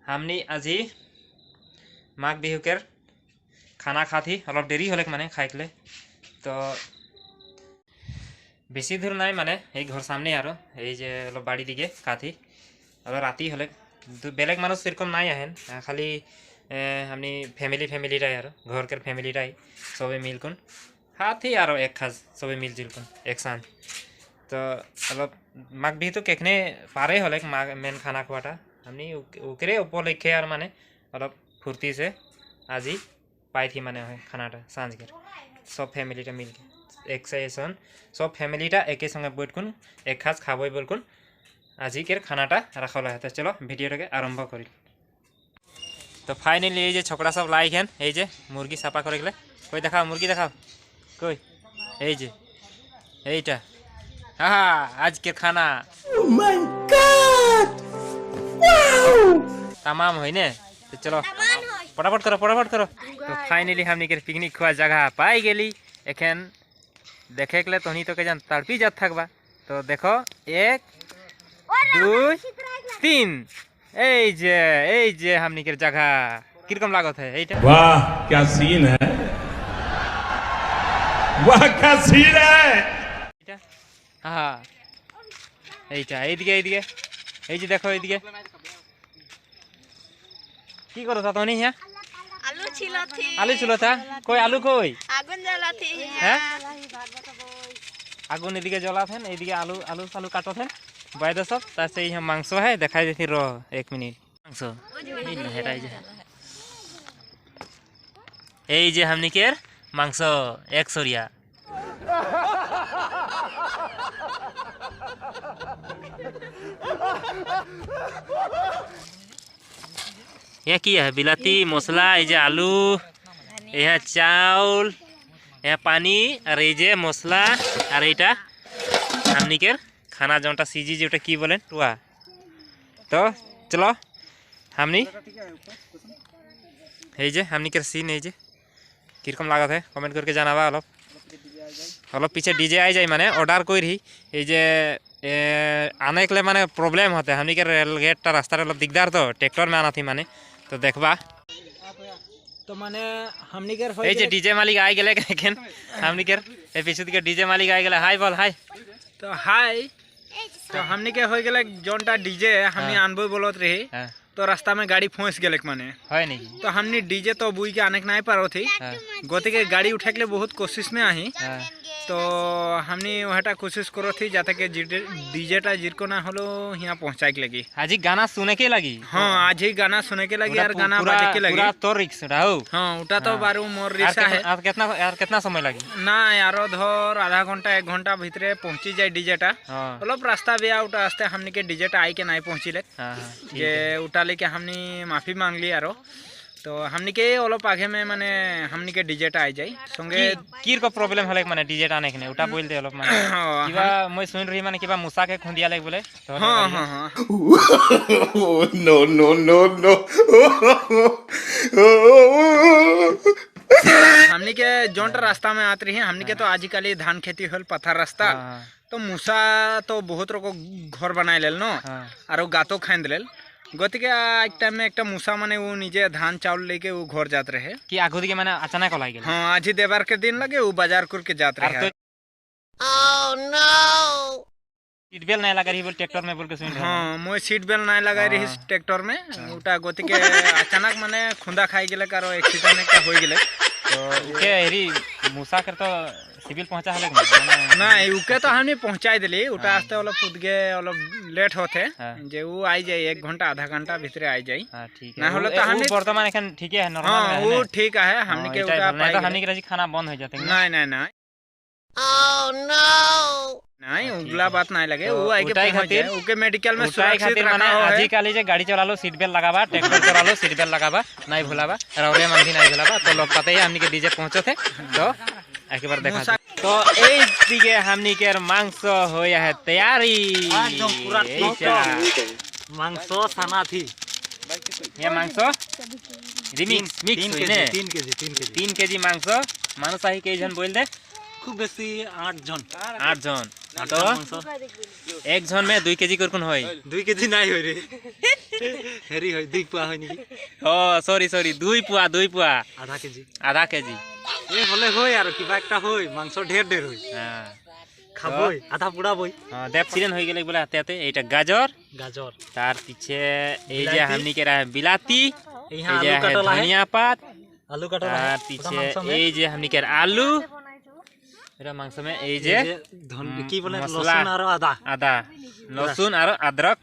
हमनी আজি माघ बिहुकेर खाना खाती अलग देरी हल माने खाइकले तो बेसि दूर ना माने घर सामने और अलग बाड़ी दिके खाती अलग राति हले बेलेग मानुष सेरकम ना आहेन खाली हमनी फैमिली घर के फैमिली सबे मिलकुन हाथी और एक खास सबे मिलजुलकुन एक साथ तो अलग माघ बिहु तो केखने पारे हले मेन खाना खुआटा हमनी उकरे उपलक्षे और माने अलग फुर्ती से আজি पाई थी माने खानाटा सांझ के सब फैमिलीटा मिल के एक से सब फैमिलीटा एके संगे बैठकुन एक खास खाबई बोलकुन আজি के खानाटा रखल है। तो चलो भिडियो के आरम्भ करी। तो फाइनली ये छोकरा सब लाई खेन ये मुर्गी साफा करे गले कोई देखाओ मुर्गी देखाओ कोई ये हाँ आज के खाना तमाम है ने। तो चलो फटाफट करो। तो फाइनली हमनी के पिकनिक खुआ जगह पाई गेली एखन देखे के लिए तो के जान तड़पी जात थकबा। तो देखो 1 2 3 ए जे हमनी के जगह किरकम लागत है एटा। वाह क्या सीन है, वाह क्या सीन है। हाँ एटा एदिके এই যে দেখো এদিকে কি করো তা তোনি হ্যাঁ आलू ছিল তা কই আলু কই আগুন জ্বালাতে হ্যাঁ আগুন এদিকে জ্বালাতেন এইদিকে আলু সালু কাটতেন বাইরে সব তার সেই মাংস है দেখাই দিছি র 1 মিনিট মাংস এই না হেটাই যে এই যে हमनिकेर মাংস এক সরিয়া यह की है बिलाती मसला ये आलू यह चाउल यह पानी और ये मसला और यहाँ हमनी के खाना जोटा सीजी जोटा की बोलें टुआ। तो चलो हमनी ये हमनी के सीन ये किरकम लागत है कमेंट करके जानाबा। अलग पीछे डीजे आई जाए माने ऑर्डर कोई रही ये आने के लिए माने प्रॉब्लम होते हैं हमनी के रेल गेट रास्ता अलग दिकदार तो ट्रैक्टर में आना थी माने तो देखबा। तो माने हमनी के ये डीजे मालिक आई गेले केन हमनी के एपिसोड के डीजे मालिक आई गेले हाय बोल हाय। तो हाय तो हमनी के हो गेले जोनटा डीजे हमनी आनबो बोलत रही तो रास्ता में गाड़ी फंस गेले माने है नहीं तो हमनी डीजे तो बुई के आने के नहीं पारो थी गोते के गाड़ी उठा के लिए बहुत कोशिश में आही तो हमनी वहटा कोशिश करो थी जाते के डीजेटा जिरको ना हलो यहाँ पहुँचाए के लगी आज ही गाना सुने के लगी। हाँ आज ही गाना सुने के लगी यार गाना बजे के लगी पूरा तो रिक्स रहो। हाँ उठा तो बारू मोर रिक्शा है कितना समय लगी ना यार धर आधा घंटा 1 घंटा भीतरे पहुँची जाए डीजेटा मतलब रास्ता भी उठा रास्ते हमनी के डीजेटा आई के नहीं पहुँची ले जे उठा लेके हमनी माफी मांग ली यारो। तो हमनी के अलग आगे में माने हमनी के डीजेटा आई जाई संगे कीर को प्रॉब्लम हले माने डीजेटा आने के उटा बोल दे अलग माने किबा मैं सुन रही माने किबा मुसा के खुंदिया ले बोले तो हां नो हमनी के जोंट रास्ता में आत रही है हमनी के तो आजकल धान खेती होल पत्थर रास्ता तो मूसा तो बहुत रोको घर बनाए लेल नो और गातो खांद लेल गति के एक टाइम में एक मूसा माने वो निजे धान चावल लेके वो घर जात रहे कि आगो दिके माने अचानक लाई गेल। हां आज ही देवार के दिन लगे वो बाजार करके जात रहे। ओह नो सीट बेल्ट नहीं लगा रही बोल ट्रैक्टर में बोल के सुन रहा। हां मोय सीट बेल्ट नहीं लगा रही ट्रैक्टर में उटा गति के अचानक माने खुंदा खाई गेले कारो एक्सीडेंट एक हो गेले तो उके हेरी मूसा कर तो सिविल पहुंचा हले ना उके तो हमने पहुंचाई दिली उटा आस्ते वाला खुद के वाला लेट होते जे वो आई जाए 1 घंटा आधा घंटा भीतर आई जाए। हां ठीक है ना होले तो हमने वर्तमान एखन ठीक है नॉर्मल है वो ठीक है हमने के उटा नहीं तो हमने के खाना बंद हो जाते नहीं ओह नो नहीं उगला बात नहीं लगे वो आई के पहुंच जाए ओके मेडिकल में सुरक्षित खातिर माने आजी काली जे गाड़ी चला लो सीट बेल्ट लगाबा ट्रैक्टर चला लो सीट बेल्ट लगाबा नहीं भुलाबा रौरे मन भी नहीं भुलाबा तो लोग पता ही हमनी के डीजे पहुंचो थे तो एक बार देखा तो এই দিকে हमनी के मांस होया है तैयारी एकदम पूरा मांस साना थी ये मांस रिमिक्स मिक्स होइने 3 केजी मांस मानुस आही के जन बोल दे खूब बेसी 8 जन तो 1 जन में 2 केजी करकुन होय 2 केजी नहीं होय रे হেৰি হয় 2 পোৱা হয় নেকি অ সরি সরি 2 পোয়া আধা কেজি আধা কেজি এই হলে হয় আৰু কিবা একটা হয় মাংস ঢেৰ হয় হ্যাঁ খাবই আধা পুড়াবই দেখ সিজন হয়ে গেলে বলে হাতে হাতে এইটা গাজর গাজর তার পিছে এই যে हमनी के रहा बिलाती यहाँ এই যে आलू कटल है धनिया पात आलू कटल है তার পিছে এই যে हमनी के आलू এটা মাংস মে এই যে কি বলে মশলা লসুন আর আদা আদা লসুন আর আদরক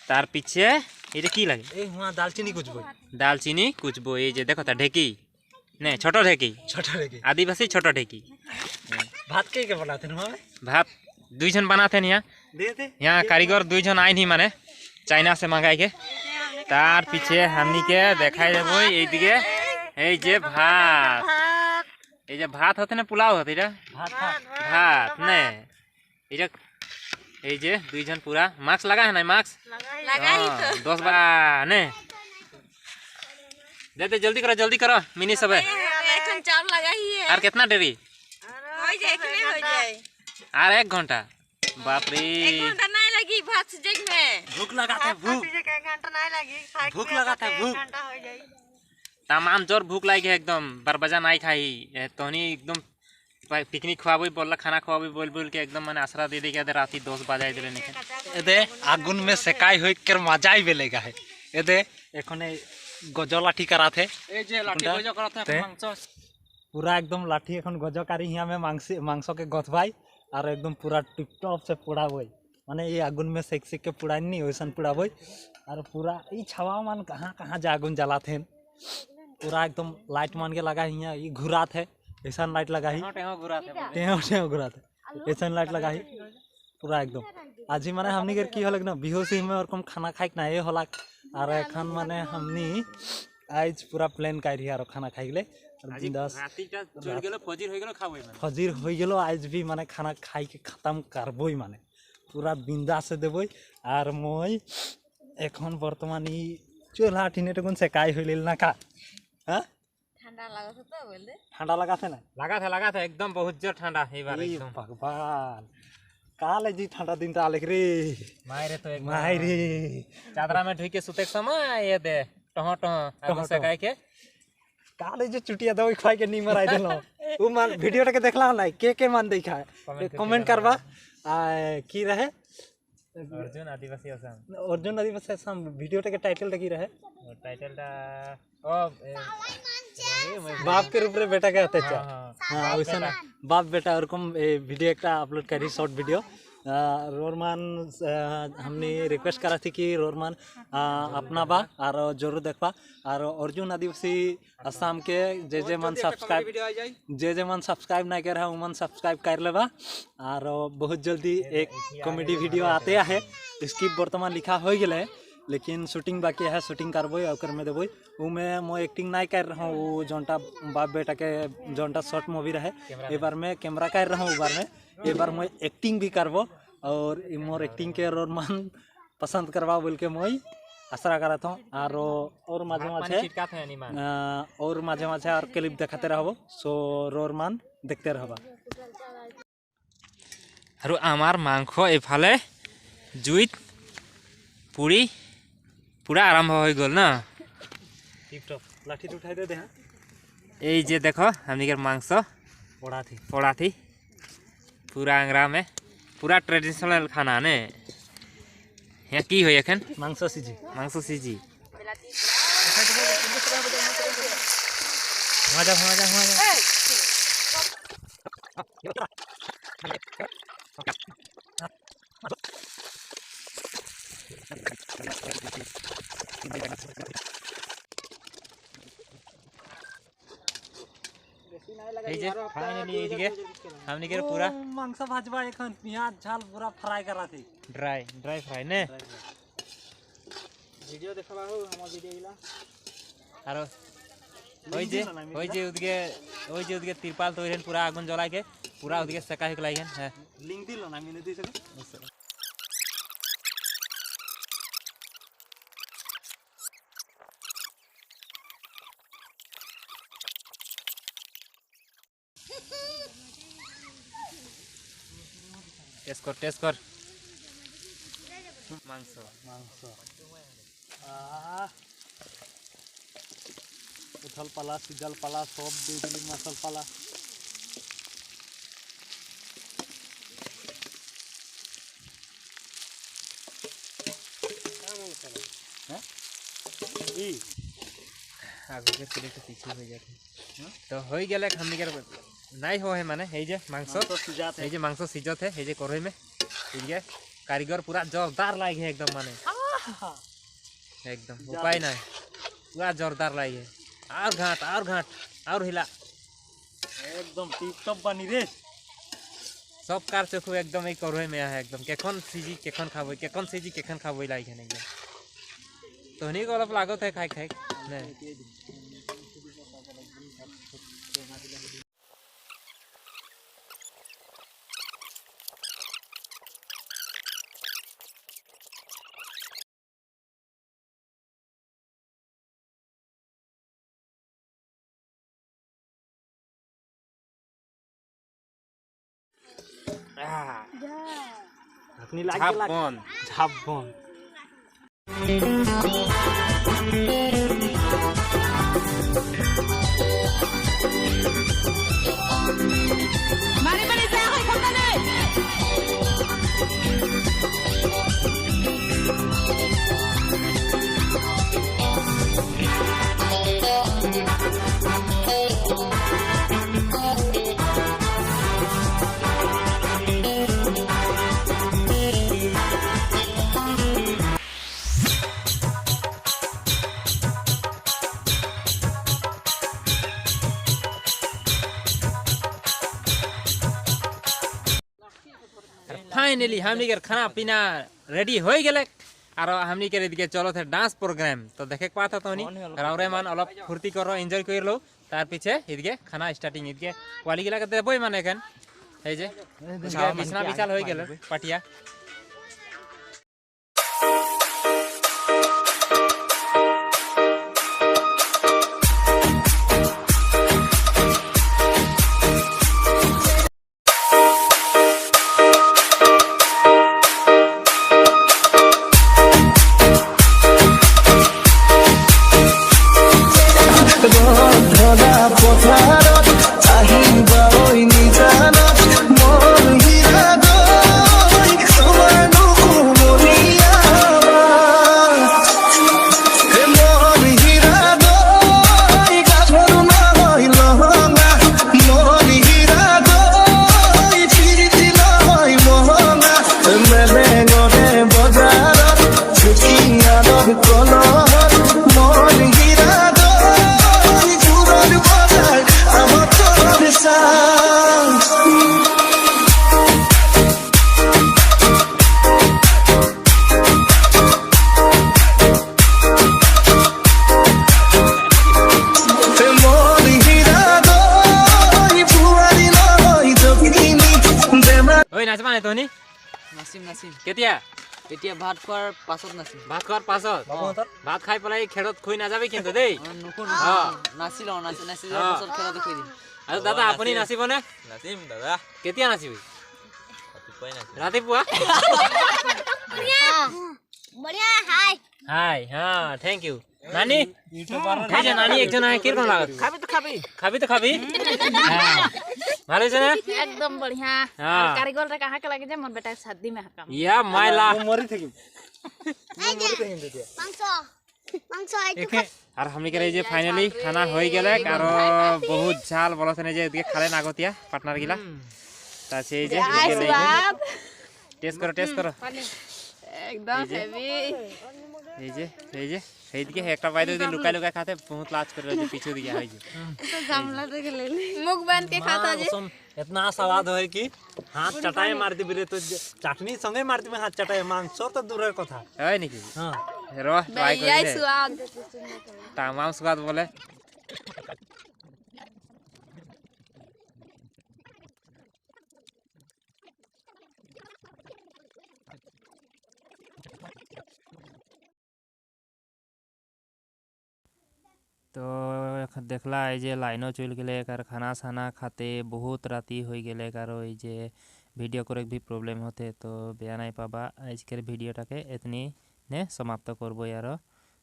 তার পিছে এটা কি লাগে এই হুয়া দালচিনি কুচবো দালচিনি কুচবো এই যে দেখো তা ঢেকি নে ছোট ঢেকি ছোট রেখে आदिवासी छोट ढेकी भात के बनाते हैं हमें भात 2 जन बनाते हैं दे दे यहाँ कारीगर 2 जन आए नहीं माने चाइना से मंगाई के तार पीछे हमनी के देखाई देबो এই দিকে এই যে ভাত এই যে ভাত হতে না পোলাও হতে এটা भात ভাত নে এটা এই যে 2 जन पूरा मास्क लगा है ना मास्क लगाई तो 10 बार ने दे जल्दी करो मिनी सब है এখন চাপ লাগাই और कितना देरी হয়ে যায় এখানে হয়ে যায় और 1 घंटा बाप रे এক ঘন্টা নাই লাগি ভাত সিজে মে भूख लगाता है भूख এক ঘন্টা নাই লাগি भूख लगाता है भूख ঘন্টা হয়ে যায় तमाम जोर भूख लगी है एकदम बरबजा नहीं खाई तोहनी एकदम पिकनिक खुआबी बोल खाना खुआबी बोल के एकदम मैंने आसरा दे के राती 10 बजाई दिले नहीं এদে আগুন মে সেকাই হই কের মজাই বেলেগা है এদে এখনে গজলাঠি कराथे এই যে লাঠি গজ कराथे মাংস पूरा एकदम लाठी এখন গজকারি হিয়া মে মাংস के गथबाई और एकदम पूरा टिपटॉप से पुड़ाबई माने ये आगुन में सेक सेक के पुड़ानी वैसन पुड़ाबई और पूरा ई छावा मान कहाँ जा आगुन जलाथे पूरा एकदम लाइट मान के लगा हिया ई घुरात है ऐसा लाइट लगा ही टेहो घुरात है ऐसा लाइट लगा ही पूरा एकदम आज ही माने हमनी के की होलक ना बिहोशी में और कम खाना खाइक ना ये होलक और एखन माने हमनी आज पूरा प्लान कर और खाना खाइले फजीर हो गलो आज भी माने खाना खाई के खत्म करबई माने पूरा बिंदा से देबई और মই এখন বর্তমান ই চুলা টিনে টুকুন সেকাই হইলিল না কা হ্যাঁ ঠান্ডা লাগছে তো বলদে ঠান্ডা লাগাছে না लगा था एकदम बहुत जोर ठंडा है बार এই एकदम ভগবান काले जी ठंडा दिन ता आलेक रे मायरे तो एकदम मायरे चादरा में ढुके सुते समय ये दे टहो टहो से काई के काले जो चुटिया दवाई खाई के नी मराई देलो उ मान वीडियो के देखला ना के मान देखा कमेंट करबा की रहे अर्जुन आदिवासी असम अर्जुन आदिवासी असम वीडियो के टाइटल की रहे टाइटल टा ओ बाप के रूप में बेटा के अत्याचार हाँ वैसे ना बाप बेटा और कम वीडियो एक अपलोड करी शॉर्ट वीडियो रोरमान हमने रिक्वेस्ट करा थी कि रोरमान अपना बा और जरूर देखबा और अर्जुन आदिवासी असम के जे मन सब्सक्राइब नहीं कर रहा मन सब्सक्राइब कर लेबा और बहुत जल्दी एक कॉमेडी वीडियो आते है इसकी वर्तमान लिखा हो गए लेकिन शूटिंग बाकी है शूटिंग करबो और में देबो वो मैं एक्टिंग नहीं कर रहा हूँ वो जोनटा बाप बेटा के जोनटा शॉर्ट मूवी रहे एक बार मैं कैमरा कर रहा हूँ एक बार मैं एक्टिंग भी करबो और मोर एक्टिंग के रोरमान पसंद करवा बोल के मैं आशा करता हूँ और माझे माझे और क्लिप देखाते रहबो सो रोरमान देखते रहबा और आमार मांस एफाले जुईत पुरी पूरा आरम्भ हो गल ना टिपटॉप लाठी उठाई दे हाँ ये जे देखो हमनी के मांस पड़ा थी पूरा अंगरा में पूरा ट्रेडिशनल खाना ने यहाँ की होय एखन मांस सीजी मजा फाइनली हमनी के पूरा मांस भाजबा एखन प्याज झाल पूरा फ्राई करा थी ड्राई फ्राई ने वीडियो देखबा हो हमर वीडियो इला और ओइ जे उदगे तिरपाल तोइरेन पूरा आगुन जला के पूरा उदगे सेका हिक लाइहन है लिंक दिलो ना मिने दी सके टेस्ट कर मांस উথাল পালা সিজাল পালা সব দিয়ে দিলি মাছাল পালা आगे के चले तो पीछे हो जाते तो हो ही गेले हमनी के नहीं हो है माने हे जे मांस हे जे मांस सिजत है हे जे करोई में ठीक है कारीगर पूरा जोरदार लाग है एकदम माने एकदम उपाय नहीं पूरा जोरदार लाग है और घाट और हिला एकदम टिप टप बनी रे सब कार चखु एकदम এই করোই में है एकदम केखन सीजी केखन खाबो केखन सीजी केखन खाबो लाग है एकदम तो नहीं को लागत है खाई खाई नहीं ঢাকনি লাগে झापन ঝাপবন Mari mari saya hoy kota nei. Finally हमनी के खाना पीना रेडी हो गेले और हमनी के दिके चलो थे डांस प्रोग्राम तो देखे के पाता तो रावरे मान अलग फुर्ती करो एंजॉय कर लो तार पीछे इदके खाना स्टार्टिंग इदके क्वाली गेला के देबोय माने एखन हे जे बिछना बिछाल हो गेले पटिया নাচবা নাই তহনি নাচিম নাচিম কেতিয়া এতিয়া ভাত খোৱাৰ পাছত নাচিম ভাত খোৱাৰ পাছত ভাত খাই পেলাই খেলত খুই নাযাবি কিন্তু দেই নাচি লওঁ নাচি নাচি যোৱাৰ পাছত খেলা দেখুৱাই দিম আৰু দাদা আপুনি নাচিবনে নাচিম দাদা কেতিয়া নাচিবি ৰাতিপুৱাই নাচিম ৰাতিপুৱা बढ़िया हाय হাই হ্যাঁ থ্যাংক ইউ নানি এই যে নানি একজন আয় কিরকম লাগত খাবি তো খাবি খাবি তো খাবি হ্যাঁ ভালো আছে না एकदम बढ़िया हाँ। कारीगर रे कहां के लगे जे मोर बेटा के शादी में हकम ইয়া মাইলা মরি থাকিম আর हमनी के जे फाइनली खाना होई गेले আর बहुत झाल বলছেন যে এদিকে খালেন আগতিয়া পার্টনার গিলা তা সেই যে টেস্ট করো एकदम हेवी এই যে এইদিকে একটা বাইরে যদি লুকাই লুকাই খাতে বহুত লাজ করে যে পিছু দিকে হয় যে तो जामला देख ले मुख बांध के खाता जे इतना स्वाद है कि हाथ चटाई मार दी बिरे तो चाटनी संगे मार दी हाथ चटाई मांस तो दूरेर কথা হয় নাকি हां র ট্রাই यही করে स्वाद তামাম স্বাদ বলে तो देखला এই যে লাইনও চল গেলে আর খানা সানা খাতে বহুত রাতি হয়ে গেলে কারো এই যে ভিডিও করে भी প্রবলেম হতে তো বেয়া নাই পাবা আজকের ভিডিওটাকে এতনি নে সমাপ্ত করব यार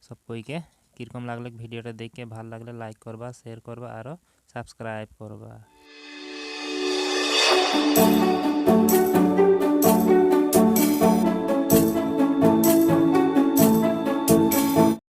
सबके किरकम लागले भिडियोटा देख के भालो लागले लाइक करबा शेयर करबा और सब्सक्राइब करबा।